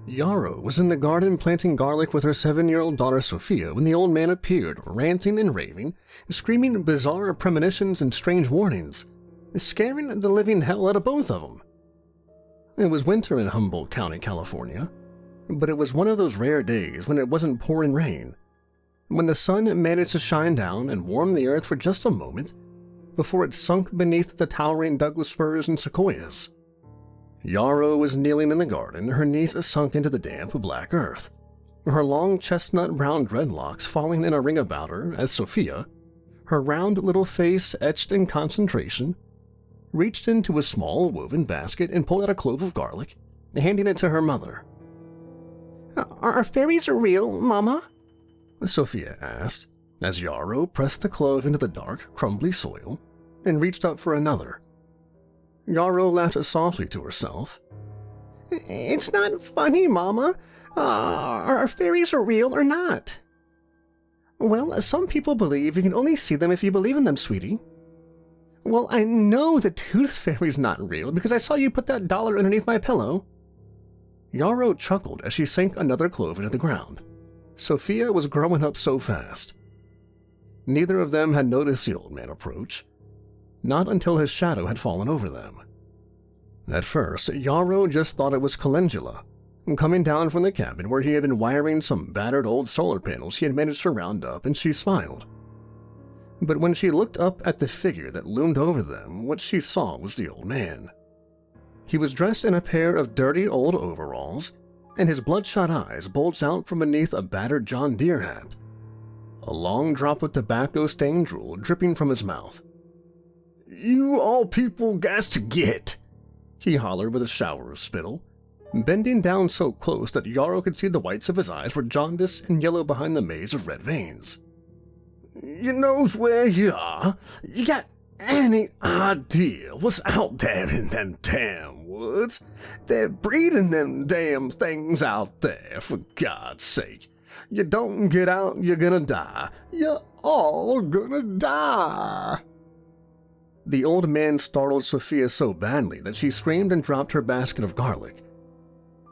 Yarrow was in the garden planting garlic with her 7-year-old daughter Sophia when the old man appeared, ranting and raving, screaming bizarre premonitions and strange warnings, scaring the living hell out of both of them. It was winter in Humboldt County, California, but it was one of those rare days when it wasn't pouring rain, when the sun managed to shine down and warm the earth for just a moment before it sunk beneath the towering Douglas firs and sequoias. Yarrow was kneeling in the garden, her knees sunk into the damp, black earth, her long chestnut-brown dreadlocks falling in a ring about her as Sophia, her round little face etched in concentration, reached into a small woven basket and pulled out a clove of garlic, handing it to her mother. "Are fairies real, Mama?" Sophia asked, as Yarrow pressed the clove into the dark, crumbly soil and reached up for another. Yarrow laughed softly to herself. "It's not funny, Mama. Are fairies real or not?" "Well, some people believe you can only see them if you believe in them, sweetie." "Well, I know the tooth fairy's not real because I saw you put that dollar underneath my pillow." Yarrow chuckled as she sank another clove into the ground. Sophia was growing up so fast. Neither of them had noticed the old man approach, not until his shadow had fallen over them. At first, Yarrow just thought it was Calendula, coming down from the cabin where he had been wiring some battered old solar panels he had managed to round up, and she smiled. But when she looked up at the figure that loomed over them, what she saw was the old man. He was dressed in a pair of dirty old overalls, and his bloodshot eyes bulged out from beneath a battered John Deere hat. A long drop of tobacco-stained drool dripping from his mouth. "You all people gas to get," he hollered with a shower of spittle, bending down so close that Yarrow could see the whites of his eyes were jaundiced and yellow behind the maze of red veins. "You knows where you are? You got any idea what's out there in them damn woods? They're breeding them damn things out there, for God's sake. You don't get out, you're gonna die. You're all gonna die." The old man startled Sophia so badly that she screamed and dropped her basket of garlic.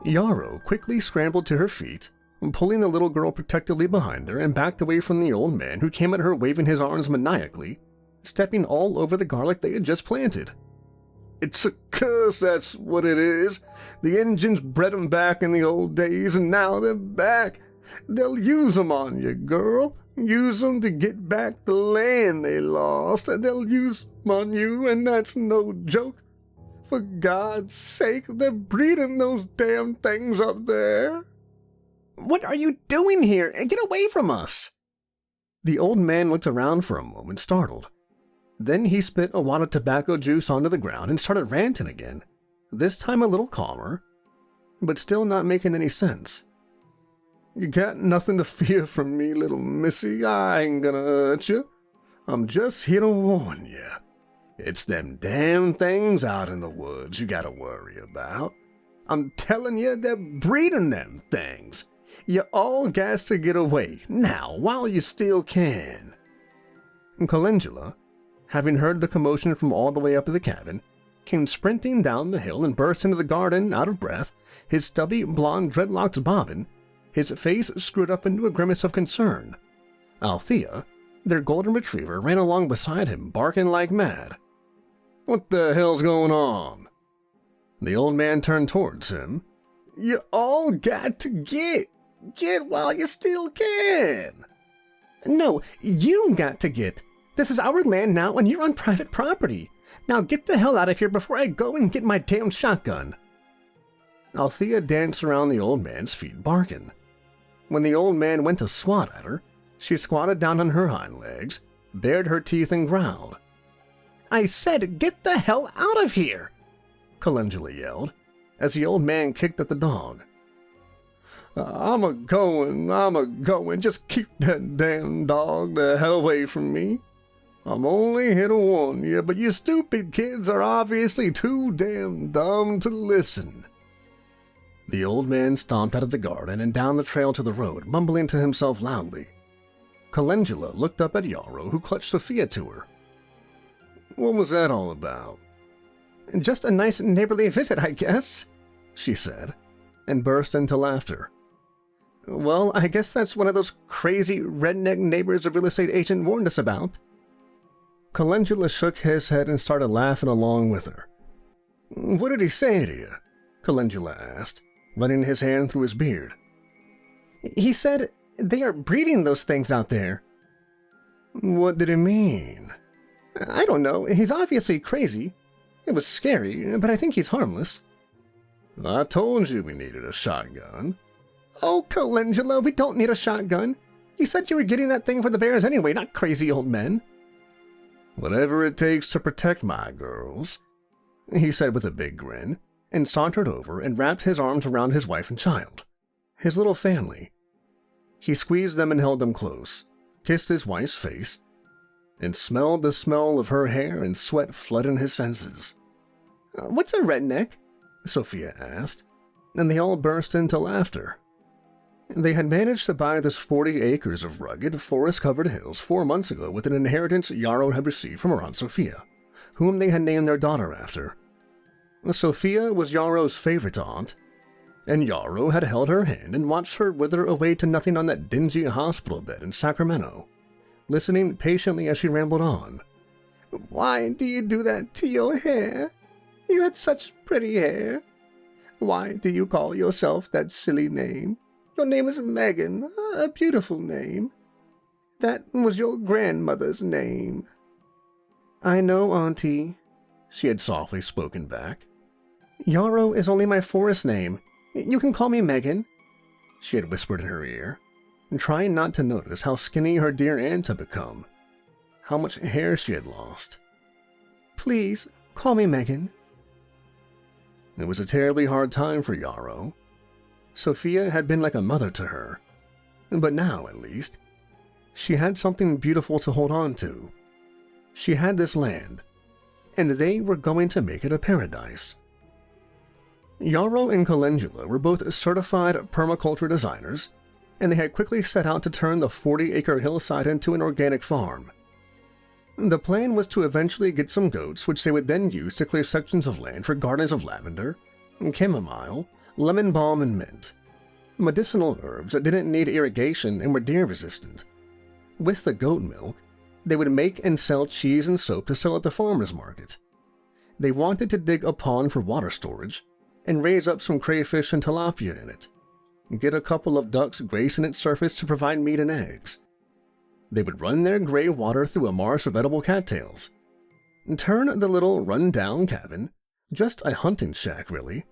Yarrow quickly scrambled to her feet, pulling the little girl protectively behind her, and backed away from the old man, who came at her waving his arms maniacally, stepping all over the garlic they had just planted. "It's a curse, that's what it is. The Injuns bred 'em back in the old days, and now they're back. They'll use 'em on you, girl. Use 'em to get back the land they lost, and they'll use 'em on you, and that's no joke. For God's sake, they're breeding those damn things up there." "What are you doing here? Get away from us!" The old man looked around for a moment, startled. Then he spit a wad of tobacco juice onto the ground and started ranting again, this time a little calmer, but still not making any sense. "You got nothing to fear from me, little missy. I ain't gonna hurt you. I'm just here to warn you. It's them damn things out in the woods you gotta worry about. I'm telling you, they're breeding them things. You all got to get away, now, while you still can." Calendula, having heard the commotion from all the way up to the cabin, came sprinting down the hill and burst into the garden, out of breath, his stubby blonde dreadlocks bobbing, his face screwed up into a grimace of concern. Althea, their golden retriever, ran along beside him, barking like mad. "What the hell's going on?" The old man turned towards him. "You all got to get while you still can." "No, you got to get. This is our land now, and you're on private property. Now get the hell out of here before I go and get my damn shotgun." Althea danced around the old man's feet, barking. When the old man went to swat at her, she squatted down on her hind legs, bared her teeth, and growled. "I said get the hell out of here!" Calendula yelled, as the old man kicked at the dog. I'm a-going. Just keep that damn dog the hell away from me. I'm only here to warn you, but you stupid kids are obviously too damn dumb to listen." The old man stomped out of the garden and down the trail to the road, mumbling to himself loudly. Calendula looked up at Yarrow, who clutched Sophia to her. "What was that all about?" "Just a nice neighborly visit, I guess," she said. and burst into laughter. Well, I guess that's one of those crazy redneck neighbors the real estate agent warned us about. Calendula shook his head and started laughing along with her. What did he say to you? Calendula asked, running his hand through his beard. He said they are breeding those things out there. What did he mean? I don't know. He's obviously crazy. It was scary, but I think he's harmless. I told you we needed a shotgun. Oh, Calendula, we don't need a shotgun. You said you were getting that thing for the bears anyway, not crazy old men. Whatever it takes to protect my girls, he said with a big grin, and sauntered over and wrapped his arms around his wife and child, his little family. He squeezed them and held them close, kissed his wife's face, and smelled the smell of her hair and sweat flooding his senses. What's a redneck? Sophia asked, and they all burst into laughter. They had managed to buy this 40 acres of rugged, forest-covered hills 4 months ago with an inheritance Yarrow had received from her Aunt Sophia, whom they had named their daughter after. Sophia was Yarrow's favorite aunt, and Yarrow had held her hand and watched her wither away to nothing on that dingy hospital bed in Sacramento, listening patiently as she rambled on. Why do you do that to your hair? You had such pretty hair. Why do you call yourself that silly name? Your name is Megan, a beautiful name. That was your grandmother's name. I know, Auntie, she had softly spoken back. Yarrow is only my forest name. You can call me Megan, she had whispered in her ear, trying not to notice how skinny her dear aunt had become, how much hair she had lost. Please, call me Megan. It was a terribly hard time for Yarrow. Sophia had been like a mother to her, but now, at least, she had something beautiful to hold on to. She had this land, and they were going to make it a paradise. Yarrow and Calendula were both certified permaculture designers, and they had quickly set out to turn the 40-acre hillside into an organic farm. The plan was to eventually get some goats, which they would then use to clear sections of land for gardens of lavender, chamomile, lemon balm, and mint, medicinal herbs that didn't need irrigation and were deer-resistant. With the goat milk, they would make and sell cheese and soap to sell at the farmer's market. They wanted to dig a pond for water storage and raise up some crayfish and tilapia in it, get a couple of ducks gracing its surface to provide meat and eggs. They would run their gray water through a marsh of edible cattails, and turn the little run-down cabin, just a hunting shack really,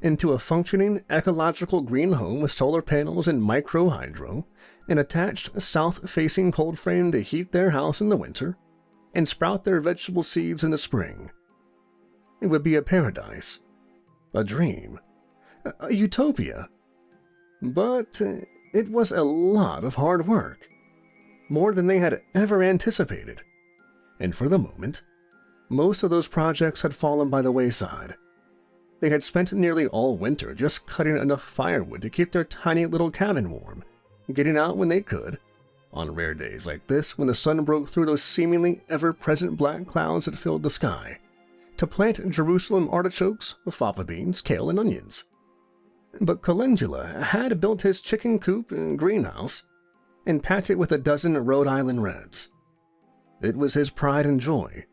into a functioning ecological green home with solar panels and micro-hydro, an attached south-facing cold frame to heat their house in the winter, and sprout their vegetable seeds in the spring. It would be a paradise, a dream, a utopia. But it was a lot of hard work, more than they had ever anticipated, and for the moment, most of those projects had fallen by the wayside. They had spent nearly all winter just cutting enough firewood to keep their tiny little cabin warm, getting out when they could, on rare days like this when the sun broke through those seemingly ever-present black clouds that filled the sky, to plant Jerusalem artichokes, fava beans, kale, and onions. But Calendula had built his chicken coop and greenhouse and packed it with a dozen Rhode Island Reds. It was his pride and joy,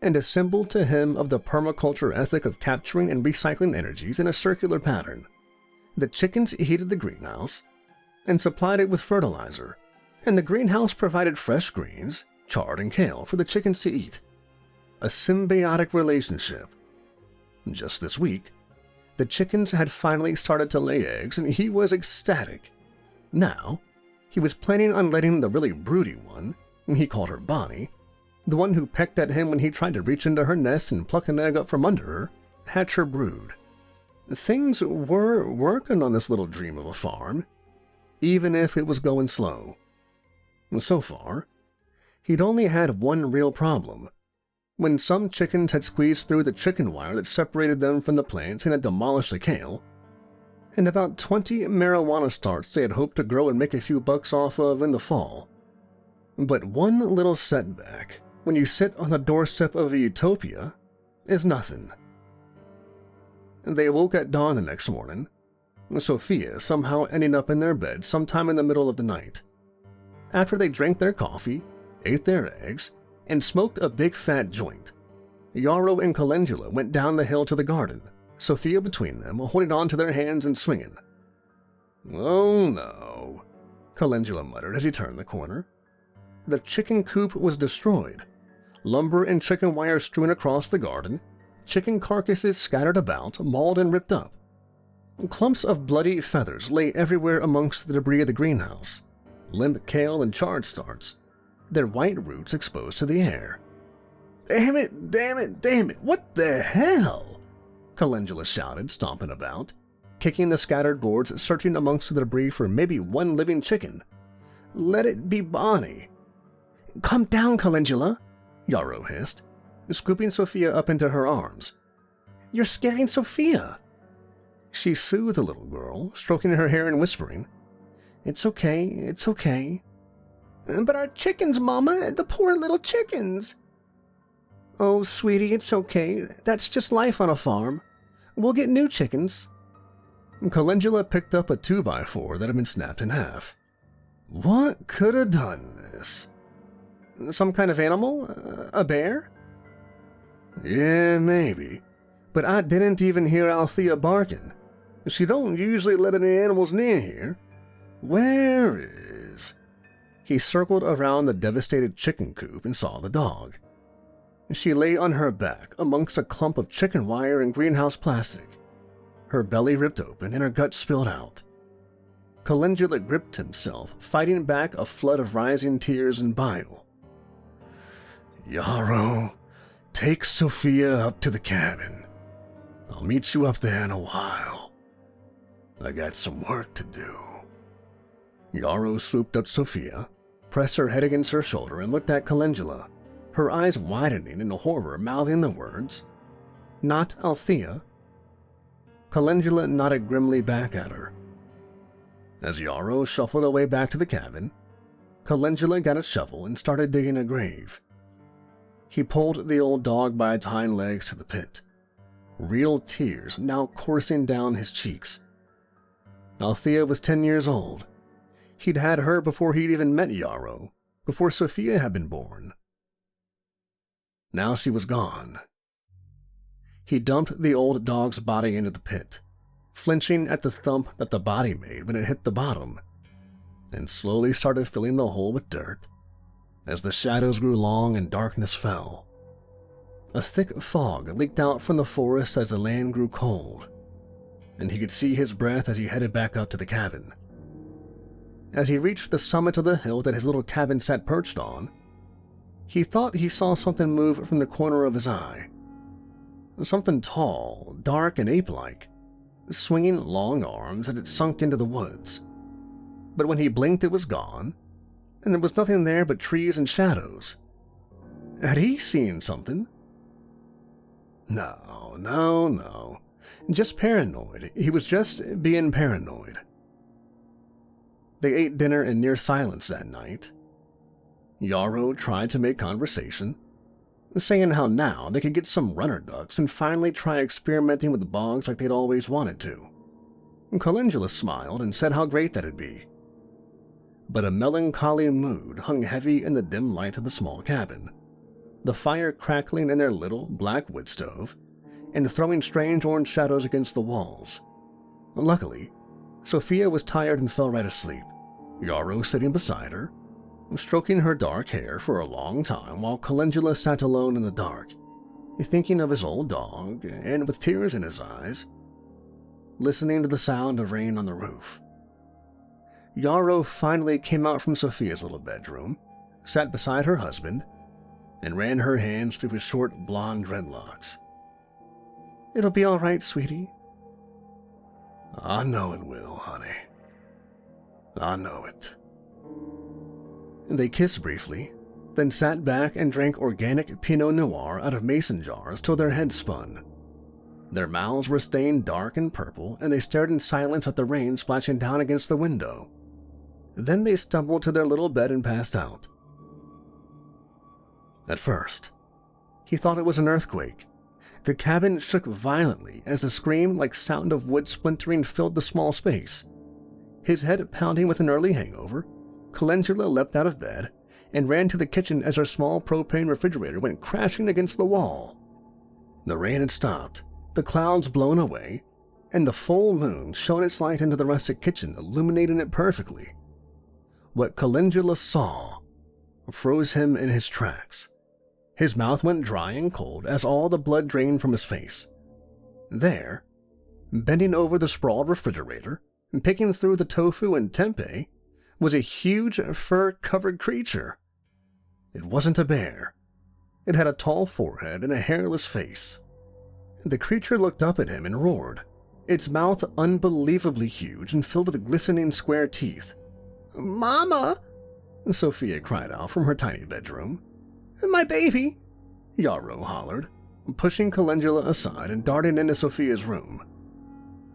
and a symbol to him of the permaculture ethic of capturing and recycling energies in a circular pattern. The chickens heated the greenhouse and supplied it with fertilizer, and the greenhouse provided fresh greens, chard, and kale for the chickens to eat. A symbiotic relationship. Just this week, the chickens had finally started to lay eggs, and he was ecstatic. Now, he was planning on letting the really broody one, he called her Bonnie, the one who pecked at him when he tried to reach into her nest and pluck an egg up from under her, hatch her brood. Things were working on this little dream of a farm, even if it was going slow. So far, he'd only had one real problem. When some chickens had squeezed through the chicken wire that separated them from the plants and had demolished the kale, and about 20 marijuana starts they had hoped to grow and make a few bucks off of in the fall. But one little setback, when you sit on the doorstep of a utopia, is nothing. They awoke at dawn the next morning, Sophia somehow ending up in their bed sometime in the middle of the night. After they drank their coffee, ate their eggs, and smoked a big fat joint, Yarrow and Calendula went down the hill to the garden, Sophia between them, holding on to their hands and swinging. "Oh no," Calendula muttered as he turned the corner. The chicken coop was destroyed. Lumber and chicken wire strewn across the garden, chicken carcasses scattered about, mauled and ripped up. Clumps of bloody feathers lay everywhere amongst the debris of the greenhouse, limp kale and chard starts, their white roots exposed to the air. "Damn it, damn it, damn it, what the hell?" Calendula shouted, stomping about, kicking the scattered boards, searching amongst the debris for maybe one living chicken. "Let it be Bonnie." "Calm down, Calendula," Yarrow hissed, scooping Sophia up into her arms. "You're scaring Sophia." She soothed the little girl, stroking her hair and whispering, "It's okay, it's okay." "But our chickens, Mama, the poor little chickens." "Oh, sweetie, it's okay. That's just life on a farm. We'll get new chickens." Calendula picked up a 2x4 that had been snapped in half. What could have done this? Some kind of animal? A bear? Yeah, maybe. But I didn't even hear Althea barking. She don't usually let any animals near here. Where is... He circled around the devastated chicken coop and saw the dog. She lay on her back amongst a clump of chicken wire and greenhouse plastic. Her belly ripped open and her guts spilled out. Calendula gripped himself, fighting back a flood of rising tears and bile. Yarrow, take Sophia up to the cabin. I'll meet you up there in a while. I got some work to do. Yarrow swooped up Sophia, pressed her head against her shoulder, and looked at Calendula, her eyes widening in horror, mouthing the words, "Not Althea." Calendula nodded grimly back at her. As Yarrow shuffled away back to the cabin, Calendula got a shovel and started digging a grave. He pulled the old dog by its hind legs to the pit, real tears now coursing down his cheeks. Althea was 10 years old. He'd had her before he'd even met Yarrow, before Sophia had been born. Now she was gone. He dumped the old dog's body into the pit, flinching at the thump that the body made when it hit the bottom, and slowly started filling the hole with dirt as the shadows grew long and darkness fell. A thick fog leaked out from the forest as the land grew cold, and he could see his breath as he headed back up to the cabin. As he reached the summit of the hill that his little cabin sat perched on, he thought he saw something move from the corner of his eye. Something tall, dark, and ape-like, swinging long arms as it sunk into the woods. But when he blinked, it was gone, and there was nothing there but trees and shadows. Had he seen something? No. Just paranoid. He was just being paranoid. They ate dinner in near silence that night. Yarrow tried to make conversation, saying how now they could get some runner ducks and finally try experimenting with bogs like they'd always wanted to. Calendula smiled and said how great that'd be. But a melancholy mood hung heavy in the dim light of the small cabin, the fire crackling in their little black wood stove and throwing strange orange shadows against the walls. Luckily, Sophia was tired and fell right asleep, Yarrow sitting beside her, stroking her dark hair for a long time while Calendula sat alone in the dark, thinking of his old dog and with tears in his eyes, listening to the sound of rain on the roof. Yarrow finally came out from Sophia's little bedroom, sat beside her husband, and ran her hands through his short blonde dreadlocks. "It'll be all right, sweetie." "I know it will, honey. I know it." They kissed briefly, then sat back and drank organic Pinot Noir out of mason jars till their heads spun. Their mouths were stained dark and purple, and they stared in silence at the rain splashing down against the window. Then they stumbled to their little bed and passed out. At first, he thought it was an earthquake, The cabin shook violently as a scream like sound of wood splintering filled the small space. His head pounding with an early hangover, Calendula leapt out of bed and ran to the kitchen as her small propane refrigerator went crashing against the wall. The rain had stopped, the clouds blown away, and the full moon shone its light into the rustic kitchen, illuminating it perfectly. What Calendula saw froze him in his tracks. His mouth went dry and cold as all the blood drained from his face. There, bending over the sprawled refrigerator and picking through the tofu and tempeh, was a huge fur-covered creature. It wasn't a bear. It had a tall forehead and a hairless face. The creature looked up at him and roared, its mouth unbelievably huge and filled with glistening square teeth. "Mama!" Sophia cried out from her tiny bedroom. "My baby!" Yarrow hollered, pushing Calendula aside and darting into Sophia's room.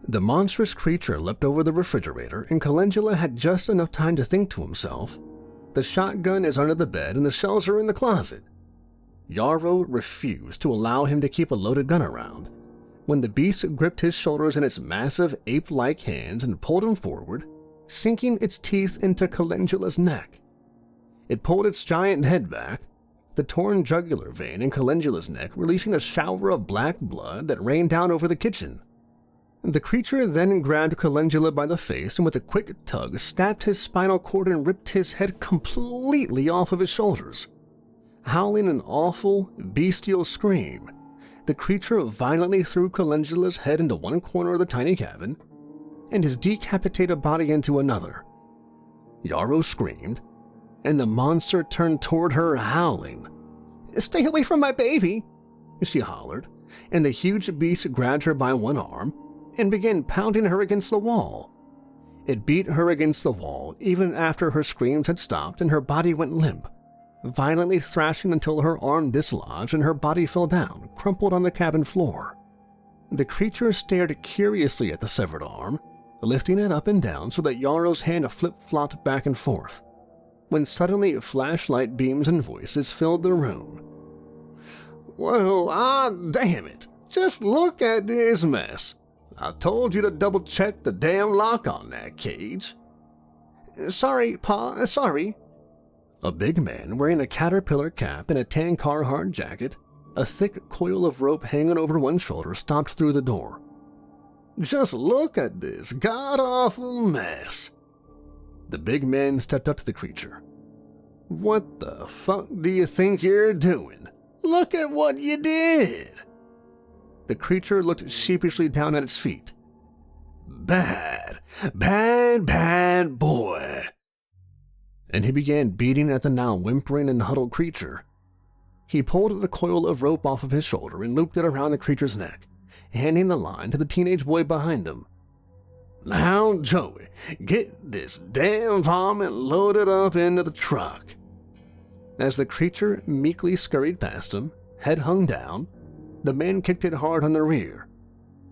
The monstrous creature leapt over the refrigerator, and Calendula had just enough time to think to himself, "The shotgun is under the bed and the shells are in the closet." Yarrow refused to allow him to keep a loaded gun around. When the beast gripped his shoulders in its massive ape-like hands and pulled him forward, sinking its teeth into Calendula's neck. It pulled its giant head back, the torn jugular vein in Calendula's neck releasing a shower of black blood that rained down over the kitchen. The creature then grabbed Calendula by the face and with a quick tug snapped his spinal cord and ripped his head completely off of his shoulders. Howling an awful, bestial scream, the creature violently threw Calendula's head into one corner of the tiny cabin and his decapitated body into another. Yarrow screamed, and the monster turned toward her howling. "Stay away from my baby!" she hollered, and the huge beast grabbed her by one arm and began pounding her against the wall. It beat her against the wall even after her screams had stopped and her body went limp, violently thrashing until her arm dislodged and her body fell down, crumpled on the cabin floor. The creature stared curiously at the severed arm, lifting it up and down so that Yarrow's hand flip-flopped back and forth, when suddenly flashlight beams and voices filled the room. "Well, damn it! Just look at this mess! I told you to double-check the damn lock on that cage." "Sorry, Pa, sorry." A big man wearing a caterpillar cap and a tan Carhartt jacket, a thick coil of rope hanging over one shoulder, stomped through the door. "Just look at this god-awful mess." The big man stepped up to the creature. "What the fuck do you think you're doing? Look at what you did!" The creature looked sheepishly down at its feet. "Bad, bad, bad boy." And he began beating at the now whimpering and huddled creature. He pulled the coil of rope off of his shoulder and looped it around the creature's neck, handing the line to the teenage boy behind him. "Now, Joey, get this damn vomit loaded up into the truck." As the creature meekly scurried past him, head hung down, the man kicked it hard on the rear.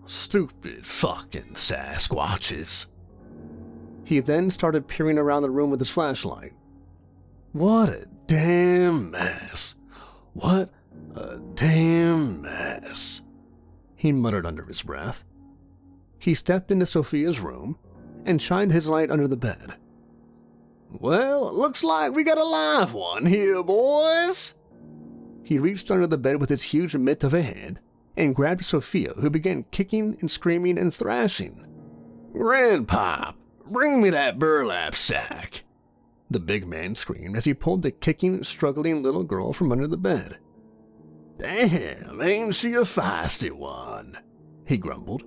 "Stupid fucking Sasquatches." He then started peering around the room with his flashlight. "What a damn mess. What a damn mess," he muttered under his breath. He stepped into Sophia's room and shined his light under the bed. "Well, looks like we got a live one here, boys." He reached under the bed with his huge mitt of a hand and grabbed Sophia, who began kicking and screaming and thrashing. "Grandpop, bring me that burlap sack," the big man screamed as he pulled the kicking, struggling little girl from under the bed. "Damn, ain't she a feisty one," he grumbled,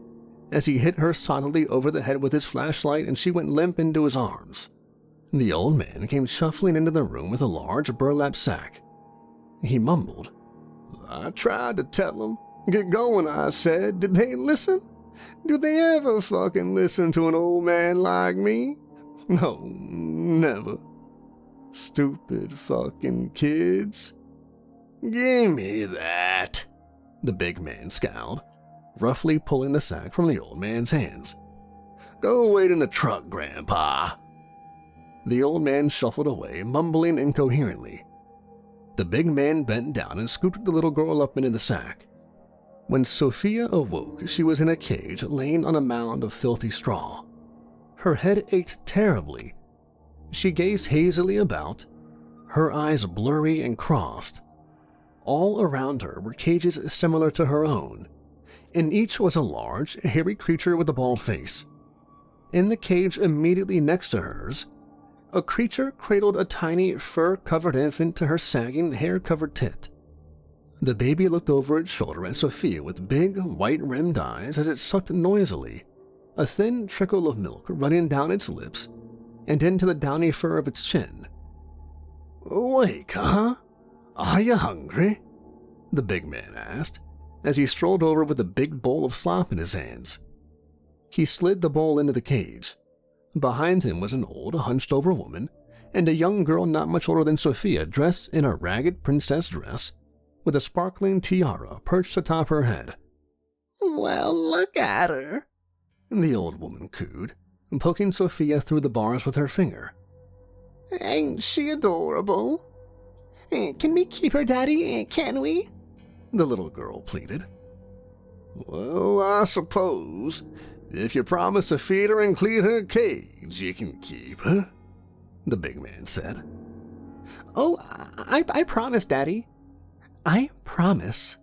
as he hit her solidly over the head with his flashlight and she went limp into his arms. The old man came shuffling into the room with a large burlap sack. He mumbled, "I tried to tell them. Get going, I said. Did they listen? Do they ever fucking listen to an old man like me? No, never. Stupid fucking kids. Give me that," the big man scowled, roughly pulling the sack from the old man's hands. "Go wait in the truck, Grandpa." The old man shuffled away, mumbling incoherently. The big man bent down and scooped the little girl up into the sack. When Sophia awoke, she was in a cage laying on a mound of filthy straw. Her head ached terribly. She gazed hazily about, her eyes blurry and crossed. All around her were cages similar to her own. In each was a large, hairy creature with a bald face. In the cage immediately next to hers, a creature cradled a tiny, fur-covered infant to her sagging, hair-covered tit. The baby looked over its shoulder at Sophia with big, white-rimmed eyes as it sucked noisily, a thin trickle of milk running down its lips and into the downy fur of its chin. "Awake, huh? Are you hungry?" the big man asked, as he strolled over with a big bowl of slop in his hands. He slid the bowl into the cage. Behind him was an old, hunched-over woman and a young girl not much older than Sophia, dressed in a ragged princess dress with a sparkling tiara perched atop her head. "Well, look at her," the old woman cooed, poking Sophia through the bars with her finger. "Ain't she adorable? Can we keep her, Daddy? Can we?" the little girl pleaded. "Well, I suppose, if you promise to feed her and clean her cage, you can keep her," the big man said. "Oh, I promise, Daddy. I promise."